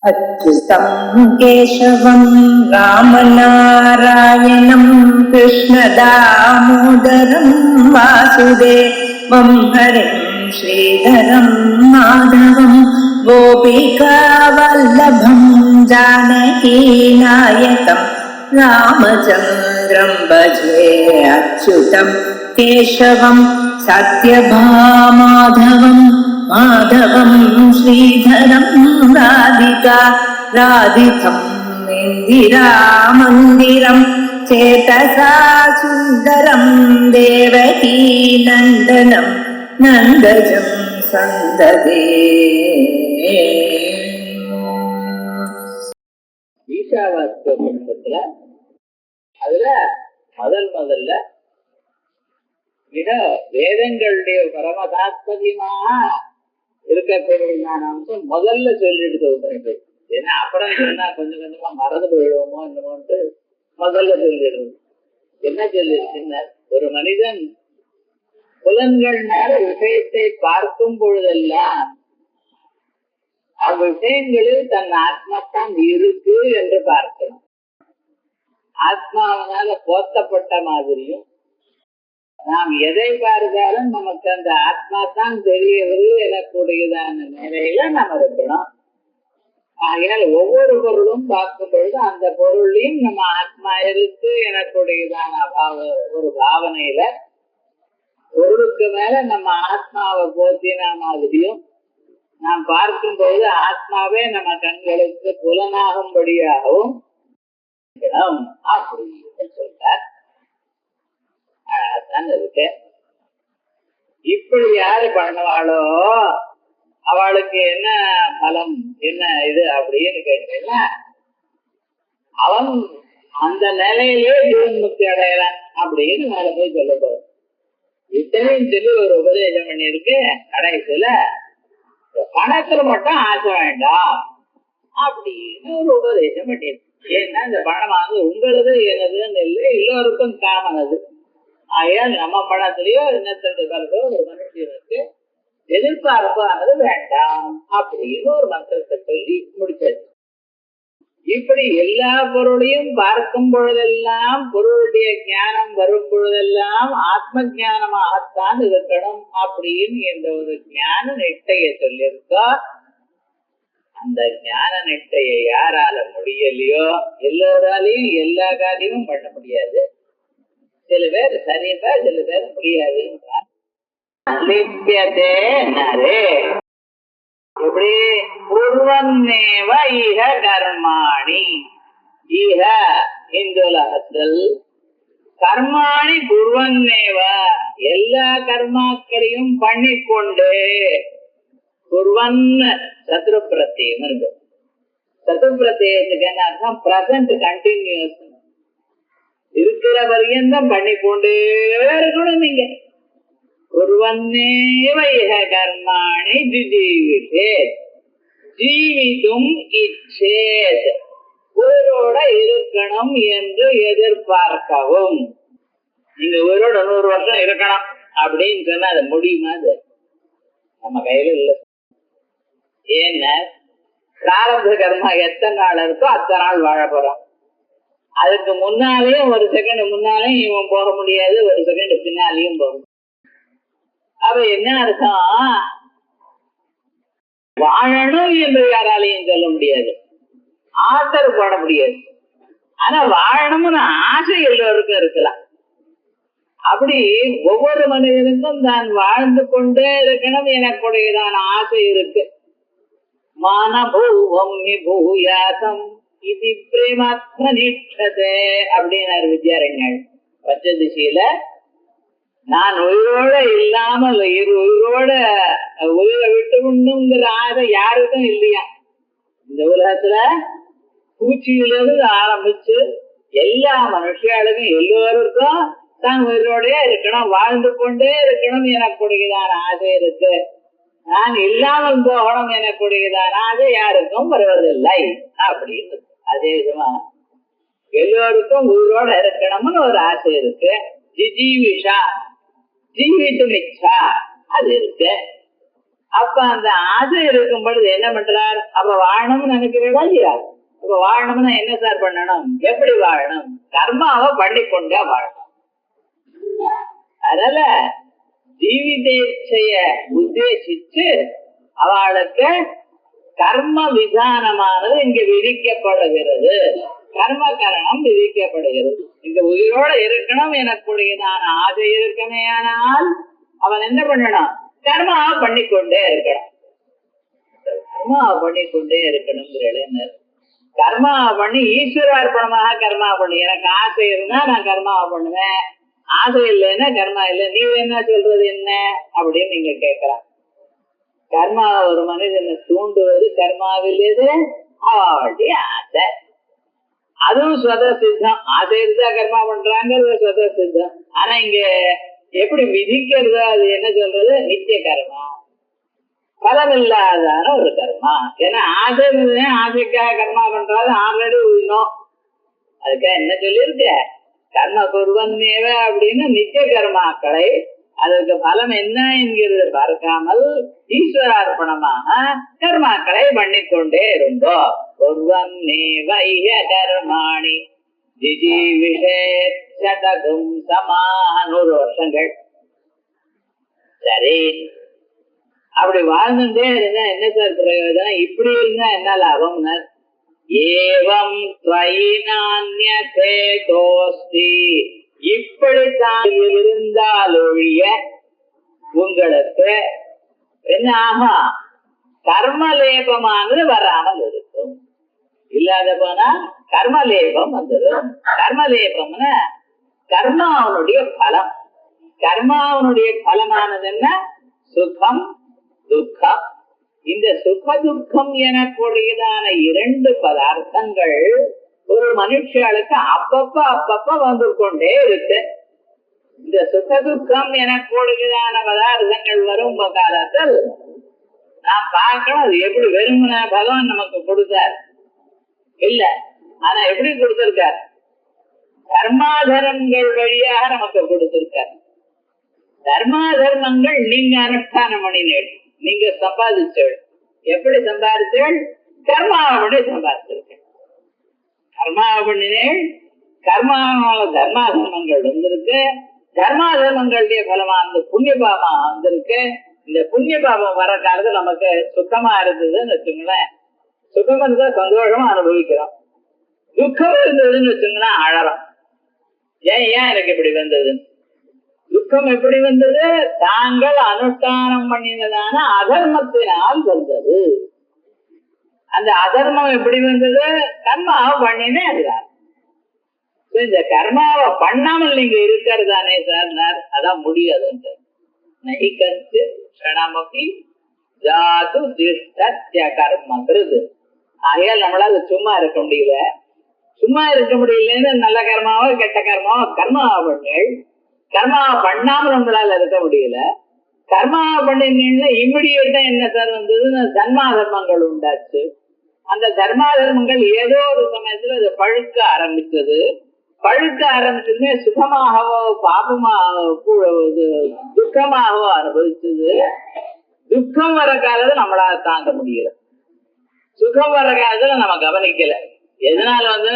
अच्युतं केशवं रामनारायणं कृष्णदामोदरं वासुदेवं हरिं श्रीधरं माधवं गोपिकावल्लभं जानकीनायकं रामचन्द्रं भजे अच्युतं केशवं सत्यभामाधवं माधवं श्रीधरं राधिका राधितं इन्दिरामन्दिरं चेतसा सुन्दरं देवकी नन्दनं नन्दजं सन्ददे. ஈஷாவாஸ்திரத்துல அதுல முதல்ல மிக வேதங்களுடைய பரம தாத்பரியமாக இருக்கக்கூடியதான அம்சம் முதல்ல சொல்லிட்டு உபனிஷத்து. ஏன்னா அப்புறம் சொன்னா கொஞ்சம் கொஞ்சமா மறந்து போயிடுவோமோ என்னமோன்ட்டு முதல்ல சொல்லிடுறது. என்ன சொல்லிருக்குன்னா, ஒரு மனிதன் புலன்கள்னால விஷயத்தை பார்க்கும் பொழுதெல்லாம் அவ்விஷயங்களில் தன் ஆத்மாத்தான் இருக்கு என்று பார்க்கணும். ஆத்மாவனால போத்தப்பட்ட மாதிரியும் நாம் எதை பார்த்தாலும் நமக்கு அந்த ஆத்மா தான் தெரியவது எனக்கூடியதான நிலையில நம்ம இருக்கணும். ஆகையால் ஒவ்வொரு பொருளும் பார்க்கும் பொழுது அந்த பொருளையும் நம்ம ஆத்மா இருக்கு எனக்கூடியதான ஒரு பாவனையில பொருளுக்கு மேல நம்ம ஆத்மாவை போத்தின மாதிரியும் நாம் பார்க்கும் பொழுது ஆத்மாவே நம்ம கண்களுக்கு புலனாகும்படியாகவும் அப்படின்னு சொல்றார். இருக்கு. இப்படி யாரு பண்ணுவாளோ அவளுக்கு என்ன பலம், என்ன இது அப்படின்னு கேட்டீங்கன்னா, அவன் அந்த நிலையிலே ஜீவன்முக்தி அடையலாம் அப்படின்னு மேல போய் சொல்ல போற. இத்தனையும் சொல்லி ஒரு உபதேசம் பண்ணிருக்கு. கடைசியில பணத்துல மட்டும் ஆசை வேண்டாம் அப்படின்னு ஒரு உபதேசம் பண்ணிருக்கு. ஏன்னா இந்த பணமானது உங்களது எனதுன்னு இல்லை, எல்லோருக்கும் காமனது. ஆகையால் நம்ம பணத்திலேயோ இன்னத்தினுடைய பலதோ ஒரு மனுஷனுக்கு எதிர்பார்ப்பானது வேண்டாம் அப்படின்னு ஒரு மந்திரத்தை சொல்லி முடிச்சது. இப்படி எல்லா பொருளையும் பார்க்கும் பொழுதெல்லாம், பொருளுடைய ஞானம் வரும் பொழுதெல்லாம் ஆத்ம ஞானமாகத்தான் இருக்கணும் அப்படின்னு என்ற ஒரு ஞான நிட்டையை சொல்லியிருக்கா. அந்த ஞான நிட்டையை யாரால முடியலையோ எல்லோராலையும் எல்லா காரியமும் பண்ண முடியாது. சில பேர் சரியா, சில பேர் முடியாது. எப்படி பூர்வன்னேவ ஈக கர்மாணி, ஈக இந்த உலகத்தில் கர்மாணி பூர்வன்னேவ எல்லா கர்மாக்களையும் பண்ணிக்கொண்டு, பூர்வன் சத்ரு பிரத்யம் இருக்கு. சத்ரு பிரத்யத்துக்கு என்ன அர்த்தம்? பிரசன்ட் கண்டினியூஸ், இருக்கிற பரியந்தம் பண்ணிக்கொண்டே இருக்கணும். நீங்க ஒருவன்னேவ இஹ கர்மாணி ஜீவிதே, ஜீவிதும் இச்சேத், உயிரோட இருக்கணும் என்று எதிர்பார்க்கவும். நீங்க உயிரோட 100 வருஷம் இருக்கணும் அப்படின்னு சொன்னா அது முடியுமா? அது நம்ம கையில இல்லை. ஏன்னா பிராரப்த கர்மா எத்தனை நாள் இருக்கோ அத்தனை நாள் வாழ போறோம். அதுக்கு முன்னாலேயும் ஒரு செகண்ட் முன்னாலேயும் இவன் போக முடியாது, ஒரு செகண்ட் பின்னாலேயும் போக முடியாது. அப்ப என்ன அர்த்தம்? வாழணும் என்று யாராலையும் சொல்ல முடியாது, ஆர்டர் போட முடியாது. ஆனா வாழணும்னு ஆசை எல்லோருக்கும் இருக்கலாம். அப்படி ஒவ்வொரு மனிதனுக்கும் தான் வாழ்ந்து கொண்டே இருக்கணும் எனக்குடையதான ஆசை இருக்கு. மானபூவம் பூயாசம் இது பிரேமாத்ம நிஷ்டதே அப்படின்னாரு வித்யாரண்யர் பஞ்சதிசியில. நான் உயிரோட இல்லாமல் உயிரோட உயிரை விட்டு உண்ணுங்கிற ஆசை யாருக்கும் இல்லையா இந்த உலகத்துல. பூச்சியிலிருந்து ஆரம்பிச்சு எல்லா மனுஷர்களுக்கும் எல்லோருக்கும் தான் உயிரோட இருக்கணும், வாழ்ந்து கொண்டே இருக்கணும் எனக்குடையதான ஆசை இருக்கு. நான் இல்லாமல் போகணும் எனக்குடையதான ஆசை யாருக்கும் வருவதில்லை அப்படின்னு. அதே விதமா எல்லோருக்கும் உயிரோட இருக்கணும்னு ஒரு ஆசை இருக்கு. ஜிஜீவிஷா, ஜீவித்து மிச்சா அது இருக்கு. அப்ப அந்த ஆசை இருக்கும் பொழுது என்ன பண்றார்? அப்ப வாழணும்னு நினைக்கிறீங்களா இல்லையா? அப்ப வாழணும்னா என்ன சார் பண்ணணும்? எப்படி வாழணும்? கர்மாவை பண்ணிக்கொண்டே வாழணும். அதனால ஜீவிதேச்சைய உத்தேசிச்சு அவளுக்கு கர்ம விதானமானது இங்க விதிக்கப்படுகிறது, கர்ம கரணம் விதிக்கப்படுகிறது. இங்க உயிரோட இருக்கணும் எனக்குடையதான ஆசை இருக்கமே, ஆனால் அவன் என்ன பண்ணணும்? கர்மாவை பண்ணிக்கொண்டே இருக்கணும். கர்மாவை பண்ணிக்கொண்டே இருக்கணும். கர்மாவை பண்ணி ஈஸ்வரார்ப்பணமாக கர்மா பண்ணு. எனக்கு ஆசை இருந்தா நான் கர்மாவை பண்ணுவேன், ஆசை இல்லைன்னா கர்மா இல்லை. நீ என்ன சொல்றது என்ன அப்படின்னு நீங்க கேட்கலாம். கர்மா ஒரு மனிதனை தூண்டுவது கர்மாவிலேது அவளுடைய ஆசை. அதுவும் ஸ்வத சித்தம். ஆசை இருந்தா கர்மா பண்றாங்கிறது ஸ்வத சித்தம். ஆனா இங்க எப்படி விதிக்கிறது? அது என்ன சொல்றது? நித்திய கர்மா, பலம் இல்லாதான ஒரு கர்மா. ஏன்னா ஆசை ஆசைக்காக கர்மா பண்றாது ஆல்ரெடி உயிரும். அதுக்காக என்ன சொல்லியிருக்க? கர்ம குர்வன்னேவ அப்படின்னு நித்திய கர்மாக்களை அதற்கு பலம் என்ன என்கிறது பார்க்காமல் ஈஸ்வரார்ப்பணமாக கர்மாக்களை பண்ணிக்கொண்டே இருந்தோம். குர்வன்னேவ இஹ கர்மாணி ஜிஜீவிஷேத்சதகும் சமாஹ. 100 வருஷங்கள். சரி, அப்படி வாழ்ந்துட்டே இருந்தா என்ன சார் பிரயோஜனம்? இப்படி இருந்தா என்ன லாபம்னா, ஏவம் த்வைநான்யதேதோஸ்தி, இப்படித்தான் இருந்தால் ஒழிய உங்களுக்கு என்ன ஆகும்? கர்மலேபமானது வராமல் இருக்கும். இல்லாத போனா கர்மலேபம் வந்துடும். கர்மலேபம்னா கர்மாவனுடைய பலம். கர்மாவனுடைய பலமானது என்ன? சுகம் துக்கம். இந்த சுக துக்கம் எனக்கூடியதான 2 பதார்த்தங்கள் ஒரு மனுஷர்களுக்கு அப்பப்ப வந்து கொண்டே இருக்கு. இந்த சுக துக்கம் எனக்கூடியதான பதார்த்தங்கள் வரும் காலத்தில் நாம் பார்க்கணும் அது எப்படி வெறுமன பகவான் நமக்கு கொடுத்தார் இல்ல. ஆனா எப்படி கொடுத்திருக்கார்? தர்மாதர்மங்கள் வழியாக நமக்கு கொடுத்திருக்கார். தர்மாதர்மங்கள் நீங்க அனுஷ்டானம் பண்ணினீர்கள், நீங்க சம்பாதிச்சவள். எப்படி சம்பாதிச்சவள்? கர்மாவனுடைய சம்பாதிச்சிருக்க. கர்மாவை பண்ணினேள், கர்மாவால தர்மாதர்மங்கள் வந்திருக்கு. தர்மாதர்மங்களுடைய பலமா அந்த புண்ணிய பாபம் வந்திருக்கு. இந்த புண்ணிய பாபம் வர காலத்துல நமக்கு சுத்தமா இருந்ததுன்னு வச்சுங்களேன், சுகம் இருந்தா சந்தோஷமா அனுபவிக்கிறோம். துக்கம் இருந்ததுன்னு வச்சுங்கன்னா அழறோம். ஏன் எனக்கு இப்படி வந்தது? துக்கம் எப்படி வந்தது? தாங்கள் அனுஷ்டானம் பண்ணினதான அதர்மத்தினால் வந்தது. அந்த அதர்மம் எப்படி வந்தது? கர்மாவை பண்ணினே அதுதான். இந்த கர்மாவை பண்ணாமல் நீங்க இருக்கிறதானே சார், அதான் முடியாது. நைகந்து க்ஷணமபி ஜாது திஷ்டத்ய கர்மக்ருத். ஆகையால் நம்மளால சும்மா இருக்க முடியல. சும்மா இருக்க முடியலன்னு நல்ல கர்மாவோ கெட்ட கர்மாவோ கர்மாவை பண்ணேள். கர்மாவை பண்ணாமல் நம்மளால இருக்க முடியல. கர்மாவை பண்ணினீங்கன்னா இம்மிடியேட்டா என்ன சார் வந்ததுன்னு தர்மாதர்மங்கள் உண்டாச்சு. அந்த தர்மாதர்மங்கள் ஏதோ ஒரு சமயத்துல அது பழுக்க ஆரம்பிச்சது. பழுக்க ஆரம்பிச்சதுமே சுகமாகவோ பாபமாகவோ துக்கமாகவோ அனுபவிச்சது. துக்கம் வர காலத்துல நம்மளால தாங்க முடியல. சுகம் வர காலத்துல நம்ம கவனிக்கல. எதனால வந்து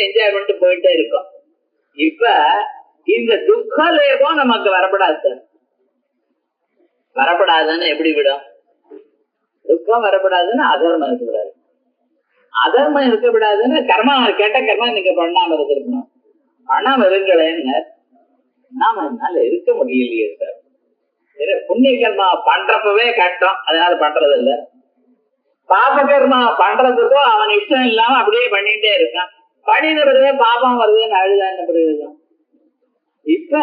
என்ஜாய் பண்ணிட்டு போயிட்டே இருக்கோம். இப்ப இந்த துக்க லேபம் நமக்கு வரப்படாது சார். வரப்படாதுன்னு எப்படி விடும்? துக்கம் வரப்படாதுன்னு அதர்மம் இருக்கக்கூடாது. அதர்மம் இருக்கக்கூடாதுன்னு கர்மா, கேட்ட கர்மா நீங்க பண்ணாம இருந்திருக்கணும். பண்ணாம இருங்களேன்னு நாம என்னால இருக்க முடியலையே சார். புண்ணிய கர்மா பண்றப்பவே கஷ்டம், அதனால பண்றது இல்ல. பாப கர்மா பண்றதுக்கும் அவன் இஷ்டம் இல்லாம அப்படியே பண்ணிட்டே இருக்கான். பண்ணின பிறகு பாபம் வருதுன்னு அழுதா என்ன பிரயோஜனம்? இப்ப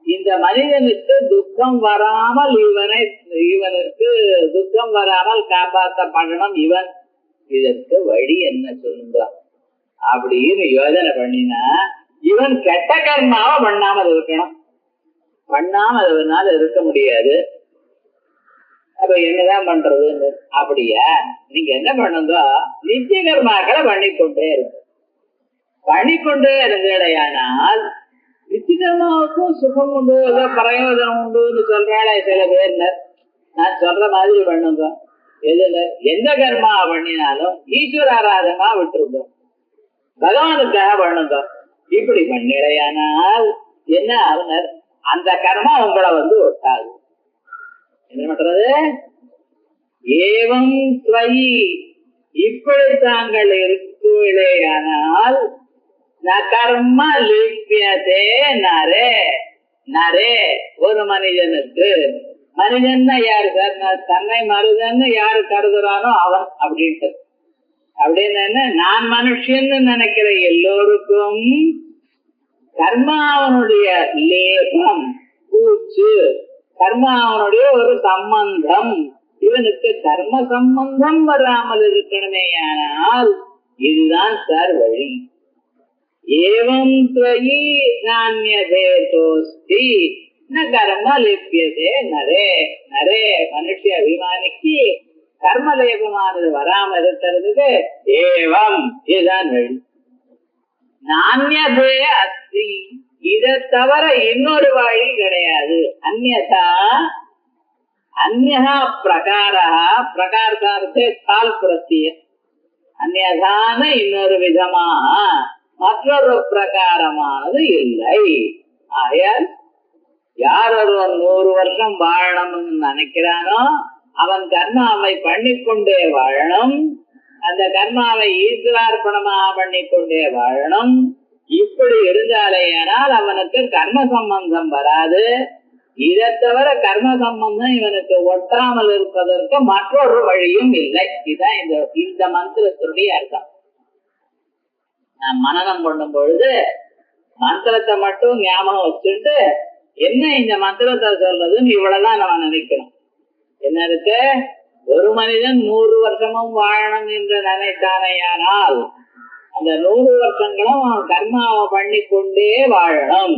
இந்த மனிதனுக்கு துக்கம் வராமல் இவனுக்கு துக்கம் வராமல் காப்பாற்ற பண்ணணும். இதற்கு வழி என்ன சொல்லுங்க அப்படின்னு யோசனை பண்ணினா, இவன் கெட்ட கர்மாவை பண்ணாமல் இருக்கணும். பண்ணாமல் அதனால இருக்க முடியாது. அப்ப என்னதான் பண்றதுன்னு? அப்படியா, நீங்க என்ன பண்ணுங்க, நித்திய கர்மாக்களை பண்ணிக்கொண்டே இருக்கு. பண்ணிக்கொண்டே இருந்தேடையானால் நித்திய கர்மாவுக்கும் சுகம் உண்டு, ஏதோ பிரயோஜனம் உண்டுன்னு சொல்றாளே சில பேர். நான் சொல்ற மாதிரி பண்ணுங்க. எதுல எந்த கர்மா பண்ணினாலும் ஈஸ்வர ஆராதமா விட்டுருந்தோம், பகவானுக்காக பண்ணுங்க. இப்படி பண்ணிடையானால் என்ன ஆகுனர், அந்த கர்மா உங்களை ஒட்டாது. என்ன பண்றது? ஏவம் ஸ்வயி, இப்படி தாங்கள் இருக்குவிலேயானால் ந கர்ம லிப்யதே நரே. நரே ஒரு மனிதனுக்கு, மனிதன் யாரு சார்? தன்னை மனிதன் யாரு கருதுறானோ அவன் அப்படின்ட்டு. அப்படின்னு என்ன, நான் மனுஷன்னு நினைக்கிற எல்லோருக்கும் கர்மாவனுடைய லேபம், பூச்சு, கர்மாவனுடைய ஒரு சம்பந்தம், இவனுக்கு கர்ம சம்பந்தம் வராமல் இருக்கணுமே. ஆனால் இதுதான் சார் வழி. ஏவம் துவயி நான்யதேதோஸ்தி ந கர்ம லிப்யதே நரே. நரே மனுஷ அபிமானிக்கு கர்மலேபமானது வராம இருக்கிறதுக்கு ஏவம் இதுதான் வழி. நான்யதே அஸ்தி, இதை தவிர இன்னொரு வழி கிடையாது. அந்யதா, அந்யஹா பிரகாரா, பிரகாரத்தார்த்தே கால் பிரத்திய, அந்யதான இன்னொரு விதமாக மற்றொரு பிரகாரமானது இல்லை. ஆயால் யார் ஒருவன் 100 வருஷம் வாழணும்னு நினைக்கிறானோ அவன் கர்மாவை பண்ணிக்கொண்டே வாழணும், அந்த கர்மாவை ஈஸ்வரார்ப்பணமாக பண்ணிக்கொண்டே வாழணும். இப்படி இருந்தாலேயானால் அவனுக்கு கர்ம சம்பந்தம் வராது. இதை தவிர கர்ம சம்பந்தம் இவனுக்கு ஒட்டாமல் இருப்பதற்கு மற்றொரு வழியும் இல்லை. இதுதான் இந்த மந்திரத்தினுடைய அர்த்தம். நான் மனனம் பண்ணும் பொழுது மந்திரத்தை மட்டும் ஞாபகம் வச்சுட்டு என்ன இந்த மந்திரத்தை சொல்றதுன்னு இவ்வளவுதான் நம்ம நினைக்கணும். என்ன இருக்கு, ஒரு மனிதன் 100 வருஷமும் வாழணும் என்று நினைத்தானேயானால் அந்த 100 வருஷங்களும் கர்மாவை பண்ணிக்கொண்டே வாழணும்.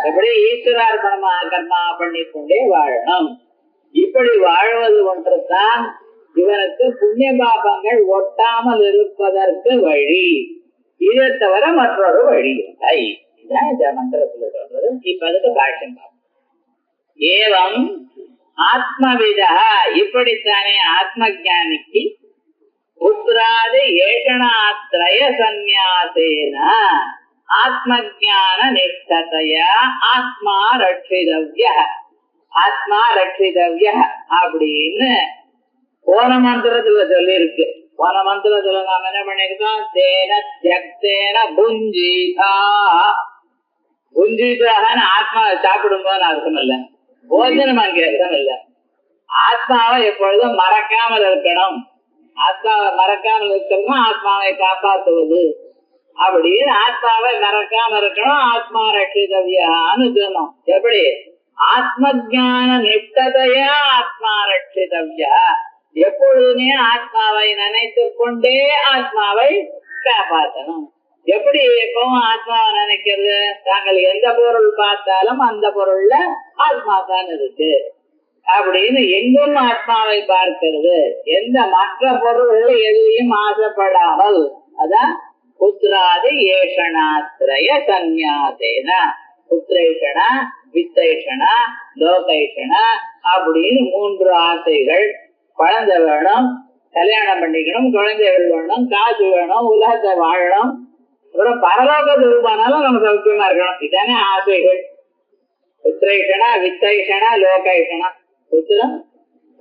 எப்படி ஈஸ்வரார்ப்பணமாக கர்மாவை பண்ணிக்கொண்டே வாழணும். இப்படி வாழ்வது ஒன்றுதான் இவனுக்கு புண்ணிய பாபங்கள் ஒட்டாமல் இருப்பதற்கு வழி. இதை தவிர மற்றொரு வழி இல்லை. இதுதான் இந்த மந்திரத்துல சொல்றது. இப்ப அதுக்கு பாஷ்யம் பார்ப்போம். ஏவம் ஆத்மவிதா, இப்படித்தானே ஆத்ம ஞானிக்கு புத்திராதி ஏஷணாத்ரய சந்நியாசேன ஆத்மஜான நிஷ்டதையா ஆத்மா ரட்சிதவ்ய, ஆத்மா ரட்சிதவ்ய அப்படின்னு போன மந்திரத்துல சொல்லியிருக்கு. போன மந்திரத்துல நாம என்ன பண்ணிருக்கோம், தேன தியக்தேன புஞ்சீதா. புஞ்சீதான்னு ஆத்மா சாப்பிடும் போது அர்த்தம் இல்லை, போஜனம் அங்கே அர்த்தம் இல்லை. ஆத்மாவை எப்பொழுதும் மறக்காமல் இருக்கணும். ஆத்மாவை மறக்காமல் இருக்கணும்னா ஆத்மாவை காப்பாற்றுவது அப்படின்னு ஆத்மாவை மறக்காம இருக்கணும். ஆத்மா ரட்சிதவ்யான்னு சொன்னோம். எப்படி ஆத்ம ஜான நிஷ்டதையா ஆத்மா ரட்சிதவ்யா, எப்பொழுதுமே ஆத்மாவை நினைத்து கொண்டே ஆத்மாவை காப்பாற்றணும். எப்படி எப்பவும் ஆத்மாவை நினைக்கிறது, தாங்கள் எந்த பொருள் பார்த்தாலும் அந்த பொருள்ல ஆத்மா தான் இருக்கு அப்படின்னு எங்கும் ஆத்மாவை பார்க்கிறது. எந்த மற்ற பொருள்கள் எதையும் ஆசைப்படாமல், அதான் புத்திராதி ஏஷணாத்ரய சந்நியாசேன, புத்திரேஷணா வித்தேஷணா லோகைஷணா அப்படின்னு 3 ஆசைகள். குழந்தை வேணும், கல்யாணம் பண்ணிக்கணும், குழந்தைகள் வேணும், காசு வேணும், உலகத்தை வாழணும், அப்புறம் பரலோகத்துக்கு போனாலும் நம்ம சௌக்கியமா இருக்கணும். இதானே ஆசைகள். புத்திரேஷணா வித்தேஷணா லோகைஷணா.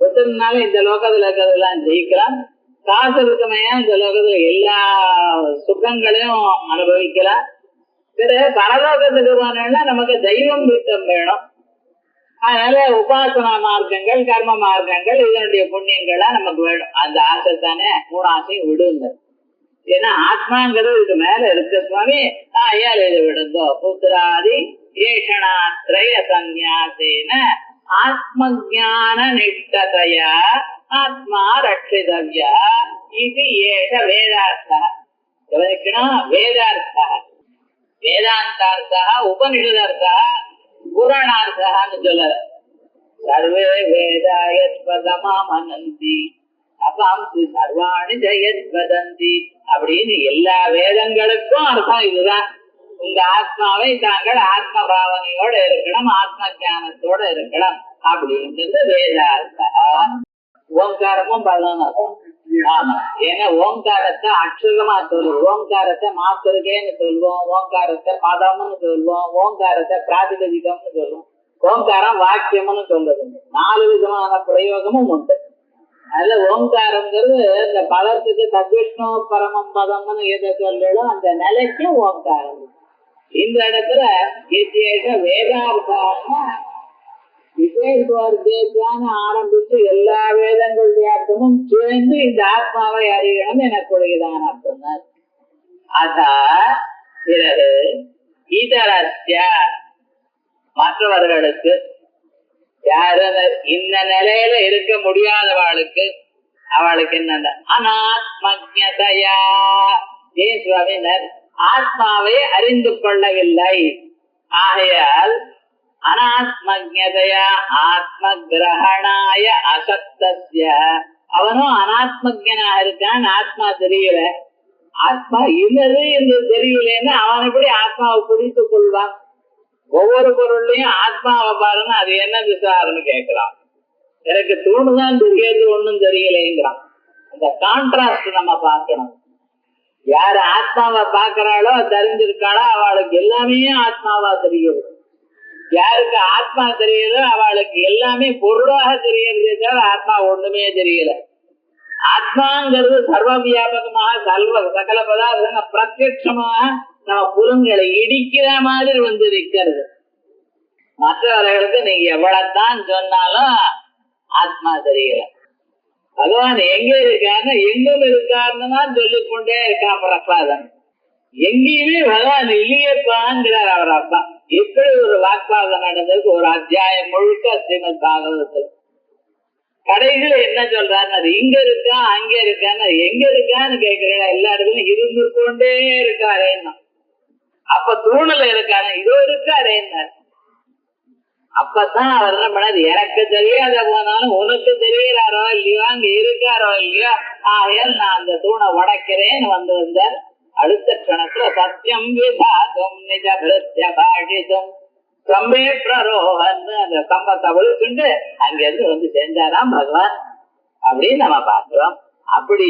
புத்திரனால இந்த லோகத்துல இருக்கிறதெல்லாம் ஜெயிக்கலாம், காசு இருக்குமையா இந்த லோகத்துல எல்லா சுகங்களையும் அனுபவிக்கலாம். பிறகு பரலோகத்துக்கு போனா நமக்கு தெய்வம் வீட்டம் வேணும். அதனால உபாசனா மார்க்கங்கள், கர்ம மார்க்கங்கள், இதனுடைய புண்ணியங்களா நமக்கு வேணும். அந்த ஆசை தானே 3 ஆசையும் விடுங்க. ஏன்னா ஆத்மாங்கிறது இதுக்கு மேல இருக்கு சுவாமி, ஐயால் இது விடுங்கோ. புத்திராதி ஏஷணாத்ரய சந்நியாசேன ஆத்ம ஜான நிஷ்டதையா ஆத்மா ரட்சிதவ்யா இது ஏஷ வேதார்த்தா. கவனிக்கணும், வேதார்த்தா, வேதாந்தார்த்தா, உபனிஷதார்த்தா, புராணார்த்தான்னு சொல்ல. சர்வே வேதாயத்வதமா மனந்தி அபாம்சி சர்வாணி ஜெயத் வதந்தி அப்படின்னு எல்லா வேதங்களுக்கும் அர்த்தம் இதுதான். உங்க ஆத்மாவை தாங்கள் ஆத்ம பாவனையோட இருக்கணும், ஆத்ம ஞானத்தோட இருக்கணும் அப்படின்றது வேதார்த்தம். ஓங்காரமும் பதினொன்று. ஆமா, ஏன்னா ஓங்காரத்தை அக்ஷரமா சொல்லுவோம், ஓங்காரத்தை மாத்திருக்கேன்னு சொல்லுவோம், ஓங்காரத்தை பதம்னு சொல்லுவோம், ஓங்காரத்தை பிராதிபதிகம்னு சொல்லுவோம், ஓங்காரம் வாக்கியம்னு சொல்றது. 4 விதமான பிரயோகமும் உண்டு. அதுல ஓங்காரங்கிறது இந்த பதத்துக்கு தத்விஷ்ணு பரமம் பதம்னு எதை சொல்லலும் அந்த நிலைக்கு ஓங்காரம். இந்த இடத்துல வேதார்த்தம்னா விசேஷான ஆரம்பிச்சு எல்லா வேதங்களுடைய அர்த்தமும் சேர்ந்து இந்த ஆத்மாவை அறியணும் எனக்குரியதான அர்த்தம். அத பிறகு இதரஸ்ய மற்றவர்களுக்கு, யாரு இந்த நிலையில இருக்க முடியாதவாளுக்கு, அவளுக்கு என்ன அனாத்மஜதையா, ஏன் சுவாமினர் ஆத்மாவை அறிந்து கொள்ளவில்லை, ஆகையால் அனாத்மஜதையா ஆத்ம கிரகணாய அசக்தஸ்ய, அவனும் அனாத்மஜனாக இருக்கான், ஆத்மா தெரியல, ஆத்மா இன்னது என்று தெரியலன்னு அவன் எப்படி ஆத்மாவை பிடித்துக் கொள்வான்? ஒவ்வொரு பொருள்லயும் ஆத்மாவை பாருன்னு அது என்னது சார்னு கேட்கிறான். எனக்கு தூணுதான் தெரியாது, ஒண்ணும் தெரியலைங்கிறான். அந்த கான்ட்ராஸ்ட் நம்ம பார்க்கணும். யாரு ஆத்மாவை பார்க்கிறாளோ தெரிஞ்சிருக்காளோ அவளுக்கு எல்லாமே ஆத்மாவா தெரியுது. யாருக்கு ஆத்மா தெரியல அவளுக்கு எல்லாமே பொருளாக தெரியறதே தவிர ஆத்மா ஒண்ணுமே தெரியல. ஆத்மாங்கிறது சர்வ வியாபகமாக சகல பதார்த்தங்க பிரத்யட்சமாக நம்ம புலன்களை இடிக்கிற மாதிரி வந்து இருக்கிறது. மற்றவர்களுக்கு நீங்க எவ்வளவுதான் சொன்னாலும் ஆத்மா தெரியல. பகவான் எங்க இருக்காருன்னு எங்கும் இருக்காருன்னு தான் சொல்லிக்கொண்டே இருக்கான் பிரகலாதன். எங்கேயுமே பகவான் இல்லையப்பாங்கிறார் அவர் அப்பா. எப்படி ஒரு வாக்குவாதம் நடந்ததுக்கு ஒரு அத்தியாயம் முழுக்க ஸ்ரீமத் பாகவதத்தில். கடைசியில என்ன சொல்றாரு, இங்க இருக்கா அங்க இருக்கான்னு, எங்க இருக்கான்னு கேட்கிறேன், எல்லா இடத்துலயும் இருந்து கொண்டே இருக்காரேன்னா. அப்ப தூணல இருக்காரு, இதோ இருக்காரேன்னா. அப்பதான் அவர் என்ன பண்ணாரு, எனக்கு தெரியாத போனாலும் உனக்கு தெரிகிறாரோ இல்லையோ, அங்க இருக்காரோ இல்லையோ, ஆகையால் நான் அந்த தூணை உடைக்கிறேன்னு வந்தார். அடுத்த கணத்துல சத்தியம் விதாதும் நிஜ பிரத்ய பாஷிதும் சம்பே பிரரோகன் அந்த சம்பத்தை விழுத்துண்டு அங்கிருந்து வந்து செஞ்சாராம் பகவான் அப்படின்னு நம்ம பார்க்கிறோம். அப்படி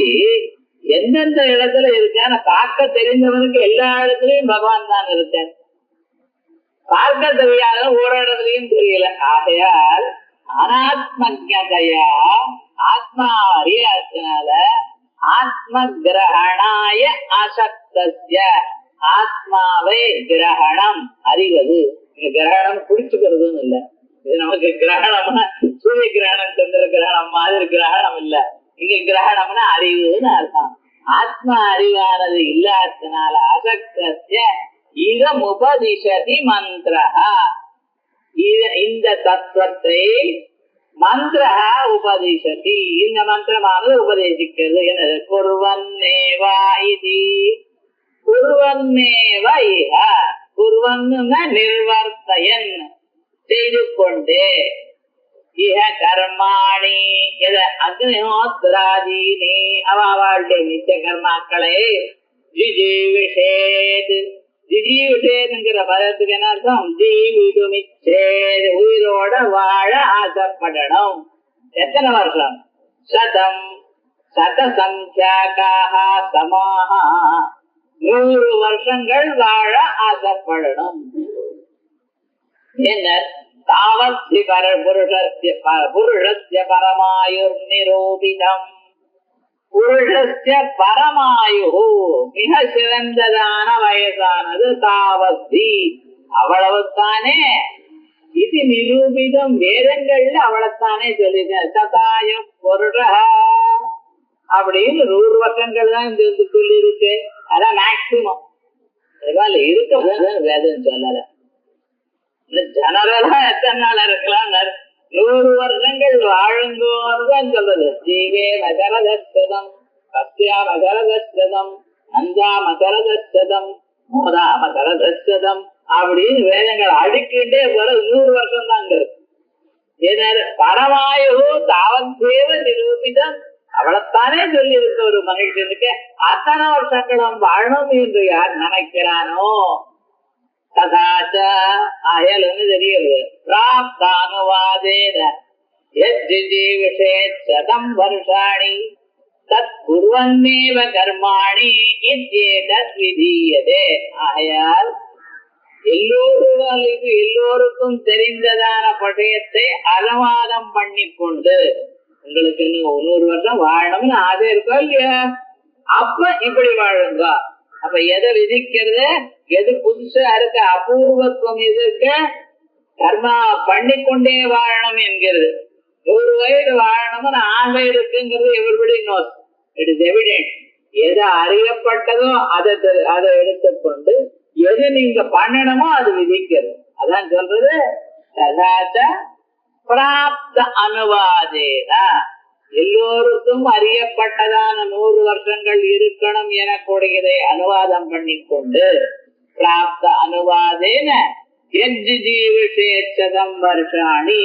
எந்தெந்த இடத்துல இருக்கான்னு பார்க்க தெரிந்தவனுக்கு எல்லா இடத்துலயும் பகவான் தான் இருக்கார். பார்க்க தெரியாத ஒரு இடத்துலயும் தெரியல. ஆகையால் அனாத்மஜதையா ஆத்மா அறியாதனால ஆத்ம கிரகணாய அசக்தஸ்ய ஆத்மாவை கிரகணம் அறிவது. கிரகணம் குடிச்சுக்கிறதுன்னு இல்ல, இது நமக்கு கிரகணம்னா சூரிய கிரகணம் சந்திர கிரகணம் மாதிரி கிரகணம் இல்ல. இங்க கிரகணம்னா அறிவுன்னு அர்த்தம். ஆத்மா அறிவானது இல்லாதனால அசக்தஸ்ய இதம் உபதிஷதி மந்திரஹா, இந்த தத்துவத்தை மந்திரஹா உபதிஷதி, இந்த மந்திரமானது உபதேசிக்கிறது. என்னது? குர்வன்னேவா இதி, குர்வன்னேவா இஹ, குர்வன்னா நிர்வர்த்தயன் செய்து கொண்டே, இஹ கர்மாணி எத அக்னிஹோத்ராதீனி அவளுடைய நித்திய கர்மாக்களை ஜிஜீவிஷேத், ஜிஜீவிஷேதுங்கிற பதத்துக்கு என்ன அர்த்தம்? ஜீவிதுமிச்சேது, உயிரோட வாழ ஆசைப்படணும். எத்தனை வருஷம்? சதம் சதசங்கியாக சமாஹா, 100 வருஷங்கள் வாழ ஆசைப்படணும். என்ன? தாவத்தி புருஷஸ்ய பரமாயுர் நிரூபிதம், புருஷஸ்ய பரமாயு மிக சிறந்ததான வயசானது தாவத்தி அவ்வளவுத்தானே, இது நிரூபிதம் வேதங்கள்ல அவ்வளவுத்தானே சொல்லிட்டேன். சதாயு புருஷ அப்படின்னு 100 வருஷங்கள் தான் இந்த சொல்லி இருக்கு. அதான் மேக்சிமம். இருக்க வேதம் சொல்லல. ஜனரலா எத்தனை நாள் இருக்கலாம்? 100 வருஷங்கள் வாழுங்கோன்னு சொல்றது. ஜீவே மகரதம் சத்யா மகரதம் நந்தா மகரதம் மோதா மகரதம் அப்படின்னு வேதங்கள் அடிக்கிட்டே போற 100 வருஷம் தான் இருக்கு. பரமாயு தாவத்தேவ நிரூபிதம் அவளைத்தானே சொல்லி இருக்க. ஒரு மனுஷனுக்கு அத்தனை வருஷங்களும் வாழணும் என்று யார் நினைக்கிறானோ ததாச்ச அயல்னு தெரியுது. பிராப்தானுவாதேன யஜ்ஜீவிஷேத் சதம் வருஷாணி தத் குர்வன்னேவ கர்மாணி இத்யேதத் விதீயதே. ஆகையால் எல்லோருக்கும் தெரிந்ததான பட்டயத்தை அனுவாதம் பண்ணிக்கொண்டு, உங்களுக்கு இன்னும் 100 வருஷம் வாழணும்னு ஆசை இருக்கோ இல்லையா, அப்ப இப்படி வாழுங்க. அப்ப எதை விதிக்கிறது, எது புதுசா இருக்க, அபூர்வத்துவம் எது இருக்க, கர்மா பண்ணிக்கொண்டே வாழணும் என்கிறது. 100 வயது வாழணும்னு ஆசை இருக்குங்கிறது everybody knows, it is evident. எது அறியப்பட்டதோ அதை எடுத்துக்கொண்டு எது நீங்க பண்ணணுமோ அது விதிக்கிறது. அதான் சொல்றது பிராப்த அனுவாதேனா, எல்லோருக்கும் அறியப்பட்டதான 100 வருஷங்கள் இருக்கணும் எனக்கூடியதை அனுவாதம் பண்ணிக்கொண்டு, பிராப்த அனுவாதேன யஜ்ஜீவிஷேச்சதம் வருஷாணி,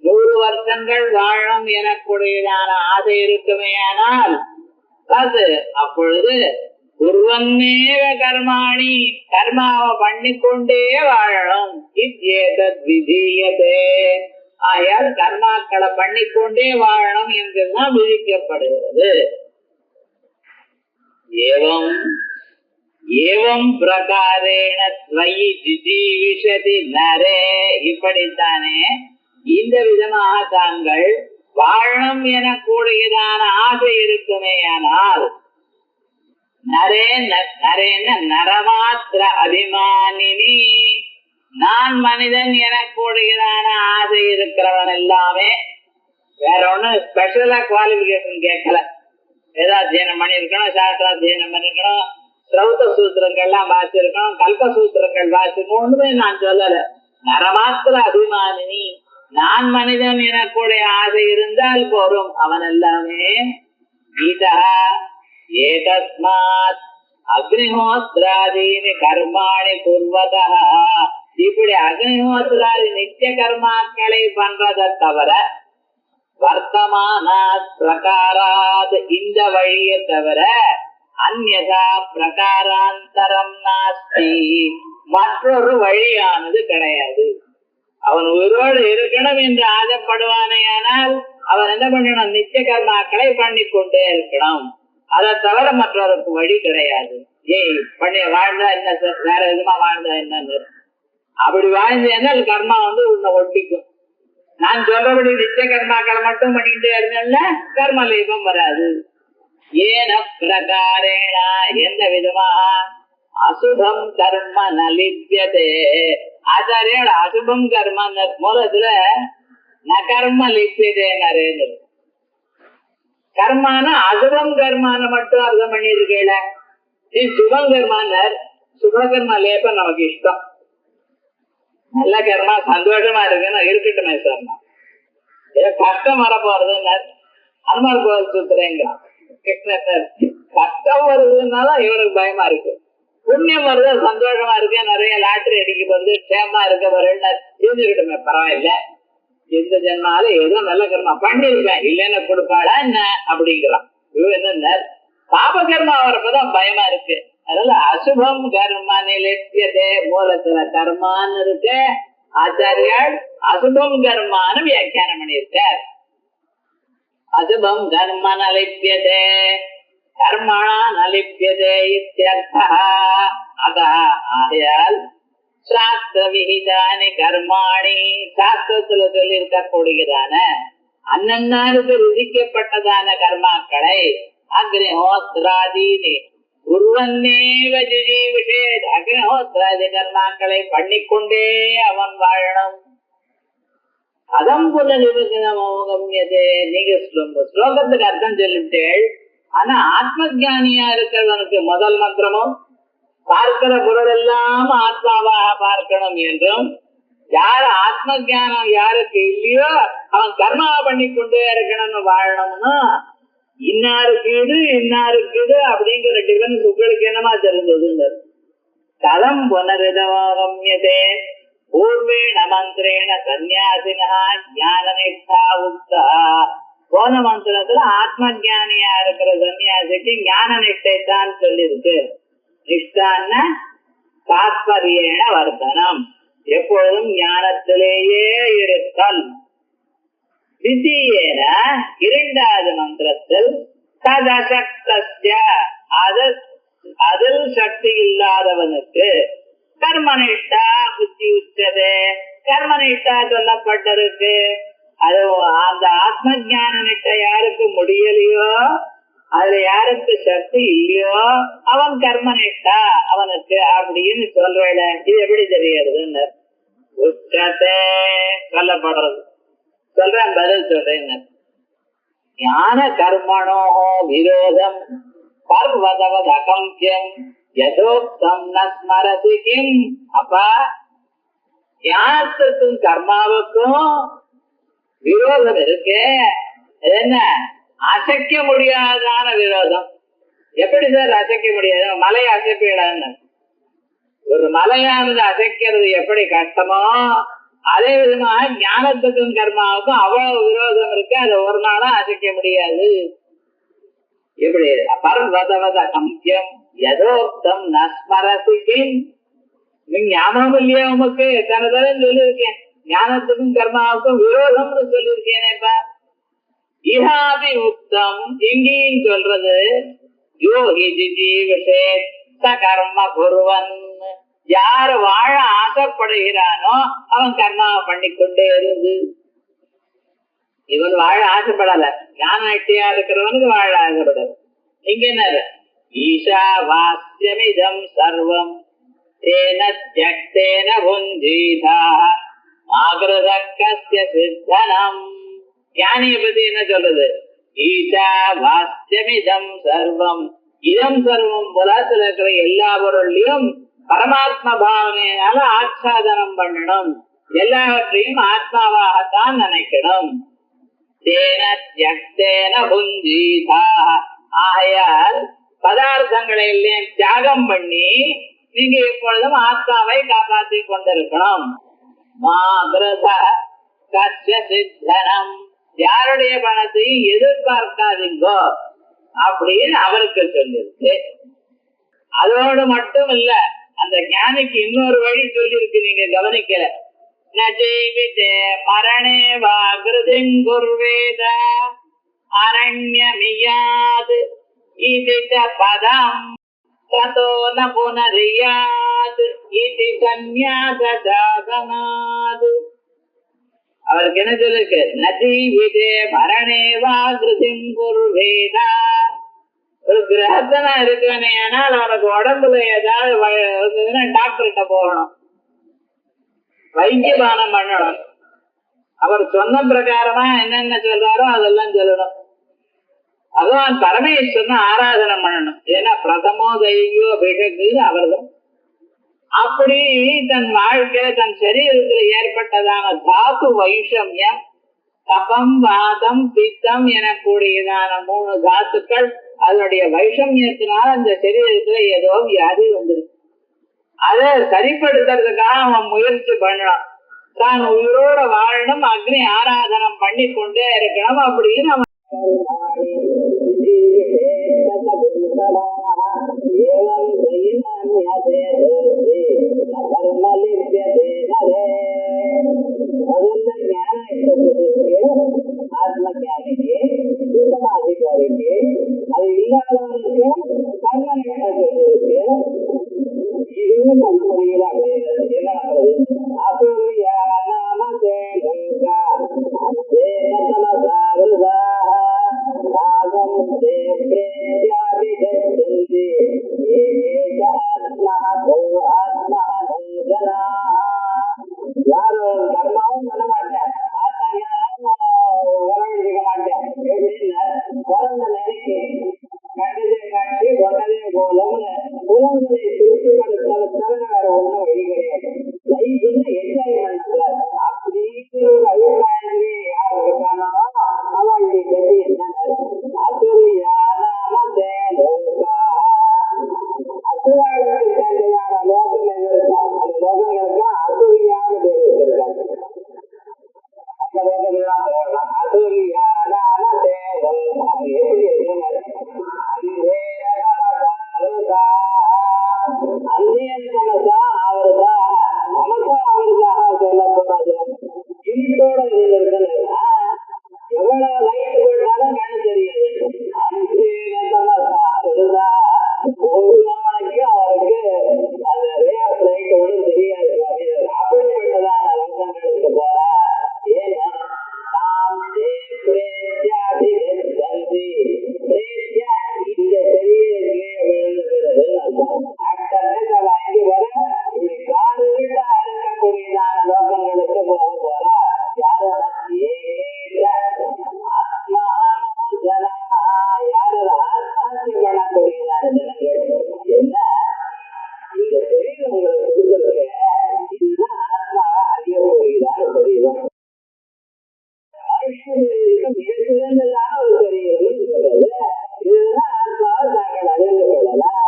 100 வருஷங்கள் வாழணும் எனக்கூடியதான ஆசை இருக்குமேயானால் அது அப்பொழுது குர்வன்னேவ கர்மாணி, கர்மாவை பண்ணிக்கொண்டே வாழணும். இத்யேதத் விதீயதே. ஆயால் கர்மாக்களை பண்ணிக்கொண்டே வாழணும் என்றுதான் விதிக்கப்படுகிறது. ஏவம் பிரகாரேண ஸ்வயி ஜிஜீவிஷதி நரே, இப்படித்தானே இந்த விதமாக தாங்கள் வாழணும் என கூடியதான ஆசை இருக்குமேயானால், நரேன நரமாத்திர அபிமானினி, நான் மனிதன் எனக்கூடியதான ஆசை இருக்கிறவன் எல்லாமே, வேற ஒண்ணு ஸ்பெஷலா குவாலிபிகேஷன் கேட்கல. வேதாத்தியனம் பண்ணிருக்கணும், சாஸ்திராத்தியனம் பண்ணிருக்கணும், ஸ்ரௌத சூத்திரங்கள்லாம் வாசிருக்கணும், கல்ப சூத்திரங்கள் வாசிக்கணும், ஒண்ணுமே நான் சொல்லல. நரமாத்திர அபிமானினி, நான் மனிதன் எனக்கூடிய ஆசை இருந்தால் போரும், அவன் எல்லாமே. கீதா ஏதஸ்மாத் அக்னிஹோத்ராதீனி கர்மாணி குர்வதா, இப்படி அக்னிஹோத்ராதி நித்திய கர்மாக்களை பண்றதை தவிர, வர்த்தமானாத் பிரகாராத், இந்த வழியை தவிர, அந்யதா பிரகாராந்தரம் நாஸ்தி, மற்றொரு வழியானது கிடையாது. அவன் உயிரோடு இருக்கணும் என்று ஆசைப்படுவானேயானால் அவன் என்ன பண்ணணும், நித்திய கர்மாக்களை பண்ணிக்கொண்டே இருக்கணும். அதை தவிர மற்றவருக்கு வழி கிடையாது. பண்ணி வாழ்ந்தா என்ன சார், வேற விதமா வாழ்ந்தா என்னன்னு, அப்படி வாழ்ந்தேனால் கர்மா உன்னை ஒட்டிக்கும். நான் சொல்றபடி நித்திய கர்மாக்களை மட்டும் பண்ணிட்டு இருந்தேன்னா கர்ம லேபம் வராது. ஏன பிரகாரேனா, எந்த விதமாக, அசுபம் கர்ம நலிப்யதே. ஆச்சாரியால் அசுபம் கர்ம மூலத்துல நகர்ம லிப்யதே நரேன்னு, கர்மான அசுபம் கர்மான மட்டும் அர்த்தம் பண்ணிருக்கேல. சுபம் கர்மானர், சுபகர்மா லேப்ப நமக்கு இஷ்டம், நல்ல கர்மா சந்தோஷமா இருக்குன்னு இருக்கட்டுமே சார். ஏதோ கஷ்டம் வர போறதுன்னு அனுமார் கோவில் சூத்திரங்கிறான் கிருஷ்ணர். கஷ்டம் வருதுன்னாலும் இவனுக்கு பயமா இருக்கு, புண்ணியம் வருது சந்தோஷமா இருக்கு, நிறைய லாட்டரி அடிக்க போறது, க்ஷேமா இருக்க போறேன்னு தெரிஞ்சுக்கிட்டுமே, பரவாயில்ல, எந்த ஜென்மால ஏதோ நல்ல கர்மா பண்ணிருப்பேன், இல்லைன்னு கொடுப்பாளா என்ன அப்படிங்கிறான். இவன் என்ன பாப கர்மா வரப்பதான் பயமா இருக்கு. அதனால அசுபம் கர்ம நிலத்தியதே, மூலத்துல கர்மான்னு இருக்கு, ஆச்சாரியால் அசுபம் கர்மான்னு வியாக்கியானம் பண்ணியிருக்கார். அசுபம் கர்ம நலிப்யதே கர்மணா நலிப்யதே இத்யர்த்தः. ஆகையால் சாஸ்திர விகிதானி கர்மாணி, சாஸ்திரத்துல சொல்லி இருக்கக்கூடியதான அன்னன்னாருக்கு விதிக்கப்பட்டதான கர்மாக்களை அக்னிஹோத்ராதீனி குர்வன்னேவ ஜிஜீவிஷேத், அக்னிஹோத்ராதி கர்மாக்களை பண்ணிக்கொண்டே அவன் வாழணும். அதம் புல நிபந்தனமோகம்யதே. நீங்க ஸ்லோகத்துக்கு அர்த்தம் சொல்லிட்டேள், ஆனா ஆத்ம ஜானியா இருக்கிறவனுக்கு முதல் மந்திரமும் பார்க்கிற பொருள் எல்லாம் ஆத்மாவாக பார்க்கணும் என்றும், யார் ஆத்ம ஜானம் யாருக்கு இல்லையோ அவன் கர்மாவை பண்ணிக்கொண்டே இருக்கணும்னு வாழணும்னா, இன்னாருக்கு இது இன்னாருக்கு இது அப்படிங்கிற டிஃபரன்ஸ் உங்களுக்கு என்னமா தெரிஞ்சதுன்னு. கதம் புனரிதமோகம்யதே பூர்வேண மந்திரேண சன்னியாசினா ஞான நிஷ்டா உக்தா. போன மந்திரத்துல ஆத்ம ஜானியா இருக்கிற சன்னியாசிக்கு ஞான நிஷ்டை தான் சொல்லிருக்கு. நிஷ்டான்னா தாத்பரியேன வர்த்தனம், எப்பொழுதும் ஞானத்திலேயே இருத்தல். தித்தீயேன இரண்டாவது மந்திரத்தில் ததசக்தஸ்ய அதில் சக்தி இல்லாதவனுக்கு கர்மனிஷ்டா புத்தி உச்சதே, கர்மனிஷ்டா சொல்லப்பட்டிருக்கு. அது அந்த ஆத்ம ஞான நிஷ்டை யாருக்கு முடியலையோ, அதுல யாருக்கு சக்தி இல்லையோ அவன் கர்மனிஷ்டா அவனுக்கு அப்படின்னு சொல்றேன். இது எப்படி தெரியுதுன்னு உச்சத்தை சொல்லப்படுறது. சொல்றேன், பதில் சொல்றேன். ஞான கர்மணோ விரோதம் பர்வதவத் அகம்பியம் யதோக்தம் ந ஸ்மரதி கிம். அப்பா, ஞானத்துக்கும் கர்மாவுக்கும் விரோதம் இருக்கு. என்ன அசைக்க முடியாதான விரோதம். எப்படி சார் அசைக்க முடியாது? மலையை அசைப்பிடான்னு. ஒரு மலையானது அசைக்கிறது எப்படி கஷ்டமோ, அதே விதமாக ஞானத்துக்கும் கர்மாவுக்கும் அவ்வளவு விரோதம் இருக்கு. அதை ஒரு நாளும் அசைக்க முடியாது. எப்படி பர்வதவத கம்பியம் யதோக்தம் நஸ்மரசிக்கும். நீங்க ஞாபகம் இல்லையா? உமக்கு எத்தனை தடவை சொல்லியிருக்கேன், ஞானத்துக்கும் கர்மாவுக்கும் விரோதம்னு சொல்லியிருக்கேனேப்பா. இஹாபி உத்தம், எங்கேயும் சொல்றது யோகி ஜீவிஷே கர்ம குருவன். யார் வாழ ஆசைப்படுகிறானோ அவன் கர்மாவை பண்ணிக்கொண்டே இருந்து. இவன் வாழ ஆசைப்படல, ஞான இட்டியா இருக்கிறவனுக்கு வாழ ஆசைப்படல. இங்க என்ன ஈஷா வாஸ்யமிதம் சர்வம் தேன த்யக்தேன புஞ்சீதா ஆக்ரதக்கஸ்ய சித்தனம். ஞானியை பத்தி என்ன சொல்றது? ஈஷா வாஸ்யமிதம் சர்வம், இதம் சர்வம் புலத்தில் இருக்கிற எல்லா பொருளையும் பரமாத்ம பாவனையினால ஆச்சாதனம் பண்ணணும். எல்லாவற்றையும் ஆத்மாவாகத்தான் நினைக்கணும். தேன த்யக்தேன புஞ்சீதா, ஆகையால் பதார்த்தங்களை எல்லாம் தியாகம் பண்ணி நீங்க எப்பொழுதும் ஆத்மாவை காப்பாற்றி கொண்டிருக்கணும். சித்தனம், யாருடைய பணத்தையும் எதிர்பார்க்காதீங்கோ அப்படின்னு அவருக்கு சொல்லிருக்கு. அதோடு மட்டும் இல்ல, அந்த ஞானிக்கு இன்னொரு வழி சொல்லிருக்கு, நீங்க கவனிக்கல. நஜீவிதே மரணே வாகிருதிம் குர்வேத அரண்யமியாது இதித பதம் ததோ ந புனரியாத் இதி சந்நியாச சாதனாத். அவருக்கு என்ன சொல்லிருக்கு? நஜீவிதே மரணே வாகிருதிம் குர்வேத. ஒரு கிரகத்தனா இருக்குவனே, ஆனால் அவனுக்கு உடம்புல ஏதாவது டாக்டர்கிட்ட போகணும், வைத்தியபானம் பண்ணணும். அவர் சொன்ன பிரகாரமா என்னென்ன சொல்றாரோ அதெல்லாம் சொல்லணும். அதுவும் பரமேஸ்வரன் ஆராதனை பண்ணணும். ஏன்னா பிரதமோ தெய்வோ அபிஷேக்கு அவர்தான். அப்படி தன் வாழ்க்கையில தன் சரீரத்துல ஏற்பட்டதான தாத்து வைஷமியம், கபம் வாதம் பித்தம் எனக்கூடியதான 3 தாத்துக்கள், அதனுடைய வைஷமியத்தினால அந்த சரீரத்துல ஏதோ வியாதி வந்துருக்கு. அதை சரிப்படுத்துறதுக்காக அவன் முயற்சி பண்ணலாம். தான் உயிரோட வாழணும், அக்னி ஆராதனம் பண்ணி கொண்டே இருக்கணும் அப்படின்னு அவன் ஆத்மஜானிக்கு சுத்தமாதிகாரிக்கு அது இல்லாதவனுக்கு கர்மனிஷ்டத்துக்கு இதுவும் பண்ண முடியல அப்படின்னு என்ன அசூரியா நாம தேகங்கா யாரும் கர்மாவும் பண்ண மாட்டேன், வரவழைக்க மாட்டேன் எப்படின்னு பிறந்த நிலைக்கு கண்டதே காட்சி கொண்டதே போலம்னு உலகங்களை திருப்திப்படுத்த தவிர வேற ஒன்றும் வழி கிடையாது. லைஃப்னு என்ஜாய்மெண்ட் அப்படிங்கிற ஒரு அபிப்பிராயத்திலே யார் இருக்கானோ அவளுடைய கதி என்ன அசுரியான அசுராளுக்கு சேர்ந்ததான லோகங்களுக்கு அசுரியான பேர் வச்சிருக்காங்க. அந்த லோகங்கள்லாம் போடலாம். அசுரியான எப்படி அந்நியன் உயிரோட இருந்திருக்குன்னா எவ்வளவு லைட் போட்டாலும் கண்ணு தெரியாது. ஒரு நாளைக்கு அவருக்கு அந்த ரே ஆஃப் லைட் ஒன்றும் தெரியாது. அப்படிப்பட்டதான லோகங்களுக்கு போறா. ஏன்னா இந்த சரீர கீழே விழுந்த பிறகு வாங்கி வர இப்படி காடு வீட்டா இருக்கக்கூடியதான லோகங்களுக்கு போக போறா. யாரும் ஆத்மா ஜனா யாரும் ஆத்மஹத்திய பண்ணக்கூடியதான ஜனங்கள் என்ன இந்த சரீரம் உங்களுக்கு கொடுத்துருக்க. இதுதான் ஆத்மாவை அறிய போகிறான சரீரம். மனுஷனுக்கு மிக சிறந்ததான ஒரு சரீரம் சொல்றது. இதுதான் ஆத்மாவை நாங்கள் அறிந்து கொள்ளலாம்.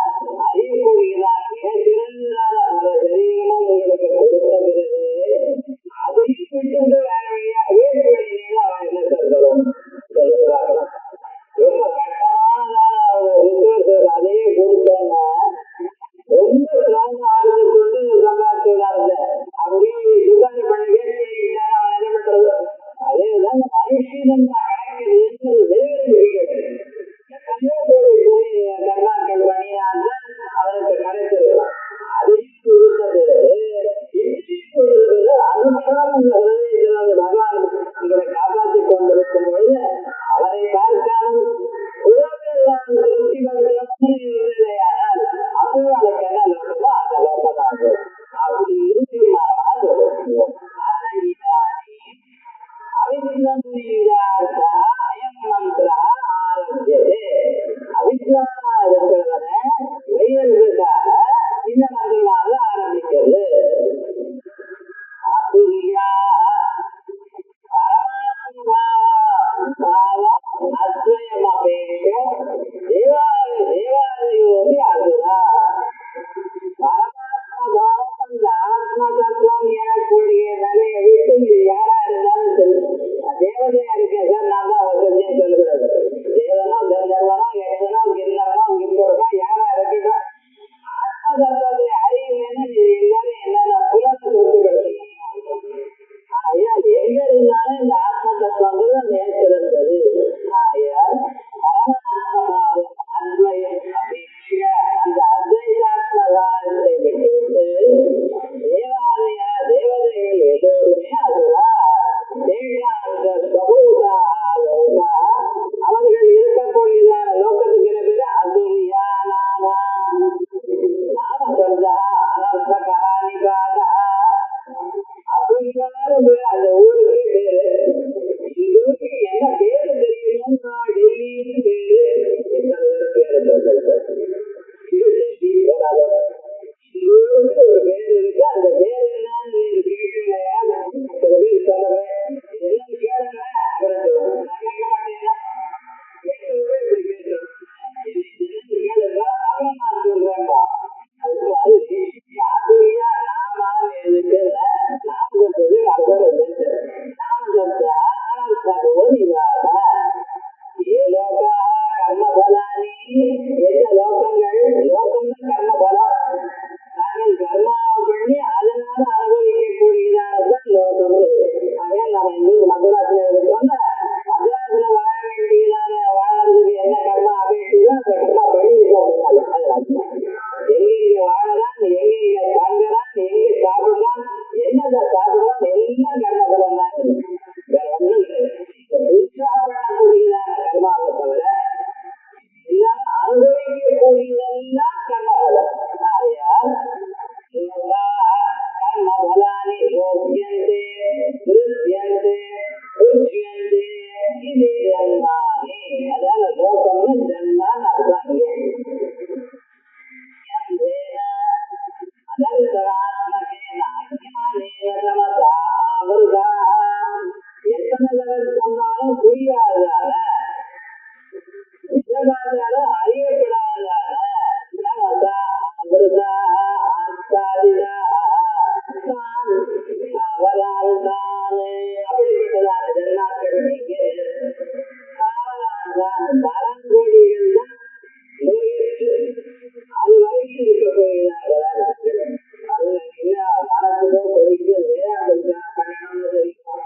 அறியக்கூடியதான மிக சிறந்ததான அந்த சரீரமும் உங்களுக்கு கொடுத்த பிறகு அதையும் விட்டு வேற வழியா வேறு வழியில அவன் என்ன சொல்றோம் சொல்லுவாங்க. ரொம்ப கஷ்டமானதான ஒரு ரிசோர்ஸ் அதையே கொடுத்தோம்னா ரொம்ப சிரமம் ஆகுது கொண்டு சம்பாதிச்சதாங்க. அப்படியே சுகாதார பண்ண வேறு வழியா அவன் என்ன பண்றது. அதேதான் மனுஷன் கிடைக்கிறது வேறு கர்மாக்கள் பணியாக அவருக்கு கிடைத்திருக்கலாம். அதையும் கொடுத்தது அனுஷ்டான பகவான் உங்களை காப்பாற்றிக் கொண்டிருக்கும் பொழுது அவரை பார்க்காமல் திருப்தி இல்லையானால் அப்போ அவருக்கு என்ன லோகமோ அந்த லோகமாக அப்படி இறுதியாக அயம் மந்திர ஆரம்பியது. அவித்வானா இருக்கிறவன வையர்களுக்காக இந்த மந்திரமாக ஆரம்பிக்கிறது. தேவாலயோகி அதுரா ஆத்ம தத்துவம் எனக்கூடிய நிலையை விட்டு யாரா இருந்தாலும் சரி தேவதையா இருக்கேன் சார் நான் தான் வசதியும் சொல்லுகிறது. தேவனோ கந்தர்வனோ யக்ஷனோ கிண்ணவனோ கிம்பரனோ யாரா இருக்கட்டும் ஆத்ம தத்துவத்தை அறியலன்னு எல்லாரும் என்னென்ன புலத்தை சொத்துப்படுத்தணும். ஐயா எங்க இருந்தாலும் இந்த ஆத்ம தத்துவங்கிறது நேசிருந்தது. ஐயா பரமாத்மாவும் அத்வயம் அபேட்சிய அந்த அத்வைதாத்மதாரத்தை விட்டுவிட்டு தேவதைகள் எல்லோருமே அதுதான் அவர்கள் இருக்கக்கூடியதான லோகத்துக்கு பேரு அதுரியா நாம சர்தா அனர்த்த கஹானிகாதா அப்படிங்கிறது அந்த ஊருக்கு பேரு. இந்த ஊருக்கு என்ன பேரு தெரியுமோ டெல்லின்னு பேரு. பேரு ஊருக்கு ஒரு பேரு இருக்கு. அந்த பேரு என்னன்னு கேட்கலையா சில பேர் சொல்றேன் என்னன்னு கேளுங்க அப்புறம் சொல்லுவேன். நான் கேட்க மாட்டேன்னா கேட்கவே இப்படி கேட்கிறேன். கேளுங்க அப்புறம் நான் சொல்றேன்பா. அது அதுரியா நாம எதுக்கு நாம சொல்றது அர்த்தம் நாம சொல்ற ஏ லோகா கர்மபலானி எந்த லோகங்கள் லோகம் கர்மபலம் நாங்கள் கர்மாவை பண்ணி அதனால அனுபவிக்கக்கூடியதானதான் லோகம். ஆக நம்ம எங்களுக்கு மதுராசில இருக்கோம். மதுராசில வாழ வேண்டியதான வாழறதுக்கு என்ன கர்மா அபேட்சிதோ அந்த கர்மா பண்ணி இருக்கோம். எங்க வாழலாம் எங்க தங்கலாம் எங்க சாப்பிடலாம் என்னதை சாப்பிடலாம் எல்லாம் கர்மபலம் தான். வேற ஒன்றும் உற்சாகப்படக்கூடியதான கர்மாவை தவிர எல்லாம் அனுபவிக்கக்கூடியதெல்லாம் கர்மபலம். கர்மபலானி ரோக்கியந்தே திருஷ்யந்தே உச்சியந்தே இது ஜன்மானி. அதாவது லோகம்னு ஜன்மான்னு அர்த்தம். எத்தனை சொன்னாலும் புரியாததால அறியப்படாததால அவரால் தானே அப்படிப்பட்டதான ஜன்மாக்கள் மரங்கொடிகள் தான் அது வரைக்கும் இருக்க போகிறார்கள். அது மரத்துக்கோ கொடிக்கோ வேறாண்மை பண்ணணும்னு தெரியும்.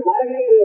மறக்கிறது